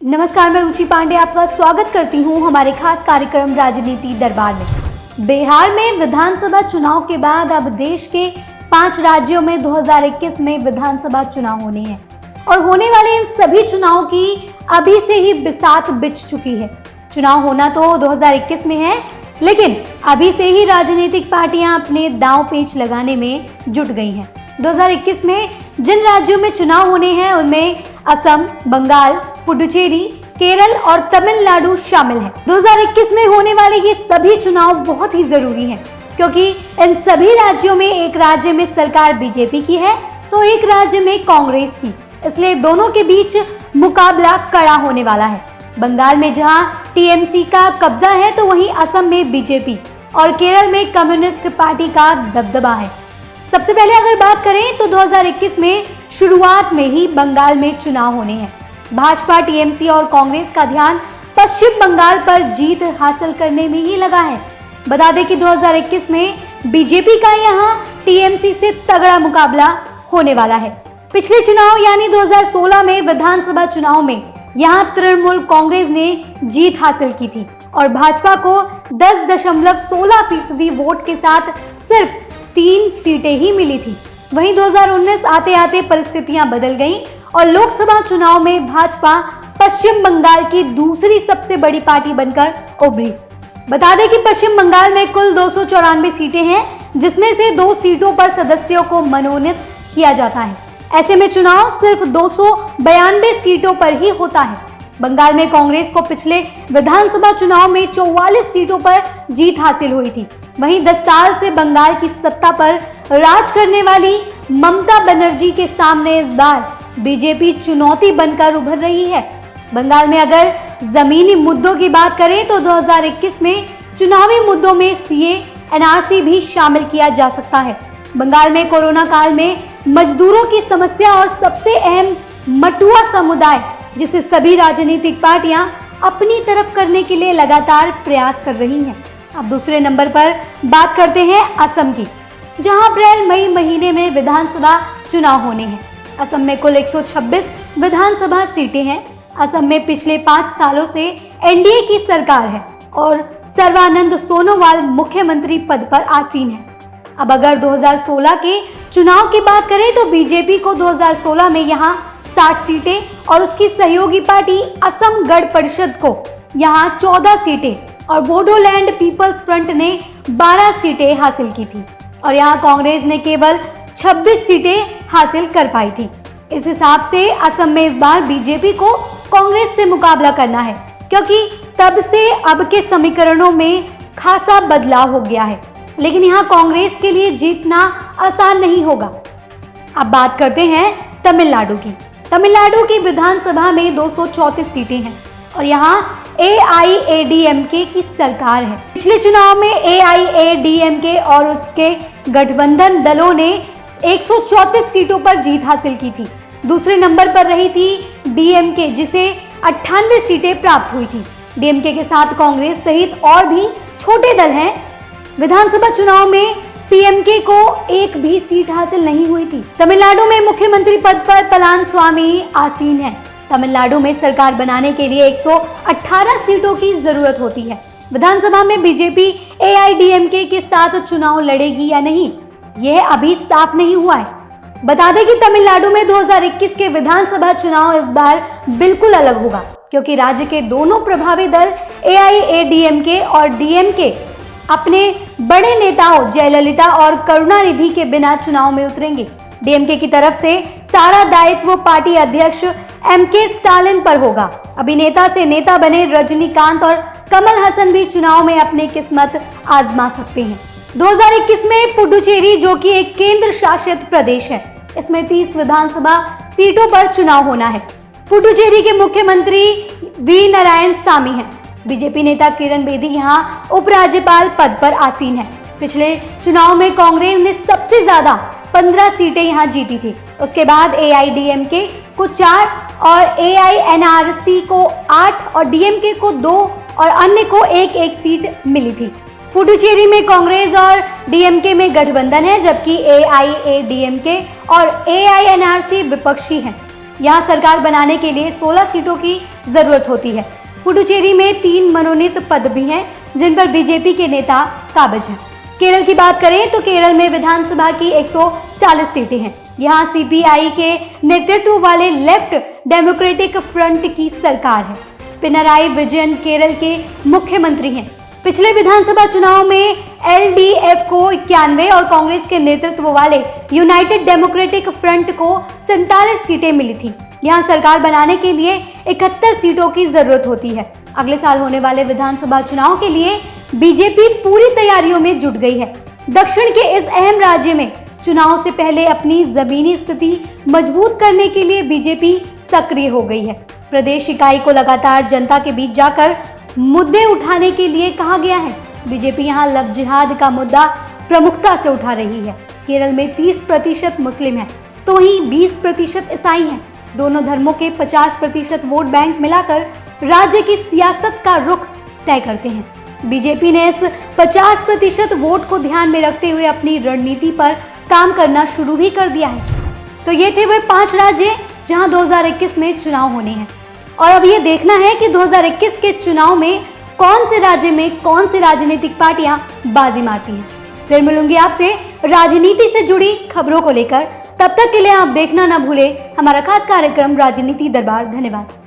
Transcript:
नमस्कार, मैं रुचि पांडे आपका स्वागत करती हूं हमारे खास कार्यक्रम राजनीति दरबार में। बिहार में विधानसभा चुनाव के बाद अब देश के 5 राज्यों में 2021 में विधानसभा चुनाव होने हैं और होने वाले इन सभी चुनावों की अभी से ही बिसात बिछ चुकी है। चुनाव होना तो 2021 में है, लेकिन अभी से ही राजनीतिक पार्टियां अपने दांव पेच लगाने में जुट गई हैं। 2021 में जिन राज्यों में चुनाव होने हैं उनमें असम, बंगाल, पुडुचेरी, केरल और तमिलनाडु शामिल हैं। 2021 में होने वाले ये सभी चुनाव बहुत ही जरूरी हैं, क्योंकि इन सभी राज्यों में एक राज्य में सरकार बीजेपी की है तो एक राज्य में कांग्रेस की, इसलिए दोनों के बीच मुकाबला कड़ा होने वाला है। बंगाल में जहां टीएमसी का कब्जा है तो वहीं असम में बीजेपी और केरल में कम्युनिस्ट पार्टी का दबदबा है। सबसे पहले अगर बात करें तो 2021 में शुरुआत में ही बंगाल में चुनाव होने हैं। भाजपा, टीएमसी और कांग्रेस का ध्यान पश्चिम बंगाल पर जीत हासिल करने में ही लगा है। बता दें कि 2021 में बीजेपी का यहां टीएमसी से तगड़ा मुकाबला होने वाला है। पिछले चुनाव यानी 2016 में विधानसभा चुनाव में यहां तृणमूल कांग्रेस ने जीत हासिल की थी और भाजपा को 10.16% वोट के साथ सिर्फ 3 सीटें ही मिली थी। वहीं 2019 आते आते परिस्थितियां बदल गईं और लोकसभा चुनाव में भाजपा पश्चिम बंगाल की दूसरी सबसे बड़ी पार्टी बनकर उभरी। बता दें कि पश्चिम बंगाल में कुल 294 सीटें हैं, जिसमें से 2 सीटों पर सदस्यों को मनोनीत किया जाता है। ऐसे में चुनाव सिर्फ 292 सीटों पर ही होता है। बंगाल में कांग्रेस को पिछले विधानसभा चुनाव में 44 सीटों पर जीत हासिल हुई थी। वहीं 10 साल से बंगाल की सत्ता पर राज करने वाली ममता बनर्जी के सामने इस बार बीजेपी चुनौती बनकर उभर रही है। बंगाल में अगर जमीनी मुद्दों की बात करें तो 2021 में चुनावी मुद्दों में सीए, एनआरसी भी शामिल किया जा सकता है। बंगाल में कोरोना काल में मजदूरों की समस्या और सबसे अहम मटुआ समुदाय, जिसे सभी राजनीतिक पार्टियां अपनी तरफ करने के लिए लगातार प्रयास कर रही हैं। अब दूसरे नंबर पर बात करते हैं असम की, जहां अप्रैल-मई महीने में विधानसभा चुनाव होने हैं। असम में कुल 126 विधानसभा सीटें हैं। असम में पिछले 5 सालों से एनडीए की सरकार है और सर्बानंद सोनोवाल मुख्यमंत्री पद पर आसीन है। अब अगर 2016 के चुनाव की बात करें तो बीजेपी को 2016 में यहां 60 सीटें और उसकी सहयोगी पार्टी असम गण परिषद को यहां 14 सीटें और बोडोलैंड पीपल्स फ्रंट ने 12 सीटें हासिल की थी और यहां कांग्रेस ने केवल 26 सीटें हासिल कर पाई थी। इस हिसाब से असम में इस बार बीजेपी को कांग्रेस से मुकाबला करना है, क्योंकि तब से अब के समीकरणों में खासा बदलाव हो गया है। लेकिन यहाँ कांग्रेस के लिए जीतना आसान नहीं होगा। अब बात करते हैं तमिलनाडु की। तमिलनाडु की विधानसभा में 234 सीटें हैं और यहाँ एआईएडीएमके की सरकार है। पिछले चुनाव में एआईएडीएमके और उसके गठबंधन दलों ने 134 सीटों पर जीत हासिल की थी। दूसरे नंबर पर रही थी डीएमके, जिसे 98 सीटें प्राप्त हुई थी। डीएमके के साथ कांग्रेस सहित और भी छोटे दल हैं। विधानसभा चुनाव में पीएमके को एक भी सीट हासिल नहीं हुई थी। तमिलनाडु में मुख्यमंत्री पद पर पलानिस्वामी आसीन है। तमिलनाडु में सरकार बनाने के लिए 118 सीटों की जरूरत होती है। विधानसभा में बीजेपी एआईडीएमके के साथ चुनाव लड़ेगी या नहीं, यह अभी साफ नहीं हुआ है। बता दें कि तमिलनाडु में 2021 के विधानसभा चुनाव इस बार बिल्कुल अलग होगा, क्योंकि राज्य के दोनों प्रभावी दल एआईएडीएमके और डीएमके अपने बड़े नेताओं जयललिता और करुणानिधि के बिना चुनाव में उतरेंगे। डीएमके की तरफ से सारा दायित्व पार्टी अध्यक्ष एमके स्टालिन पर होगा। अभिनेता से नेता बने रजनीकांत और कमल हसन भी चुनाव में अपनी किस्मत आजमा सकते हैं। 2021 में पुडुचेरी, जो कि एक केंद्र शासित प्रदेश है, इसमें 30 विधानसभा सीटों पर चुनाव होना है। पुडुचेरी के मुख्यमंत्री वी नारायण सामी हैं। बीजेपी नेता किरण बेदी यहां उपराज्यपाल पद पर आसीन है। पिछले चुनाव में कांग्रेस ने सबसे ज्यादा 15 सीटें यहां जीती थी। उसके बाद एआईडीएमके को 4 और एआईएनआरसी को 8 और डीएमके को 2 और अन्य को 1-1 सीट मिली थी। पुडुचेरी में कांग्रेस और डीएमके में गठबंधन है, जबकि एआईएडीएमके और एआईएनआरसी विपक्षी हैं। यहाँ सरकार बनाने के लिए 16 सीटों की जरूरत होती है। पुडुचेरी में 3 मनोनीत पद भी हैं, जिन पर बीजेपी के नेता काबिज हैं। केरल की बात करें तो केरल में विधानसभा की 140 सीटें हैं। यहाँ सीपीआई के नेतृत्व वाले लेफ्ट डेमोक्रेटिक फ्रंट की सरकार है। पिनराई विजयन केरल के मुख्यमंत्री हैं। पिछले विधानसभा चुनाव में एलडीएफ को 91 और कांग्रेस के नेतृत्व वाले यूनाइटेड डेमोक्रेटिक फ्रंट को 47 सीटें मिली थी। यहाँ सरकार बनाने के लिए 71 सीटों की जरूरत होती है। अगले साल होने वाले विधानसभा चुनाव के लिए बीजेपी पूरी तैयारियों में जुट गई है। दक्षिण के इस अहम राज्य में चुनाव से पहले अपनी जमीनी स्थिति मजबूत करने के लिए बीजेपी सक्रिय हो गई है। प्रदेश इकाई को लगातार जनता के बीच जाकर मुद्दे उठाने के लिए कहा गया है। बीजेपी यहाँ लव जिहाद का मुद्दा प्रमुखता से उठा रही है। केरल में 30% मुस्लिम हैं, तो वहीं 20% ईसाई हैं। दोनों धर्मों के 50% वोट बैंक मिलाकर राज्य की सियासत का रुख तय करते हैं। बीजेपी ने इस 50% वोट को ध्यान में रखते हुए अपनी रणनीति पर काम करना शुरू भी कर दिया है। तो ये थे वे 5 राज्य जहां 2021 में चुनाव होने हैं, और अब ये देखना है कि 2021 के चुनाव में कौन से राज्य में कौन सी राजनीतिक पार्टियां बाजी मारती हैं। फिर मिलूंगी आपसे राजनीति से जुड़ी खबरों को लेकर। तब तक के लिए आप देखना ना भूलें हमारा खास कार्यक्रम राजनीति दरबार। धन्यवाद।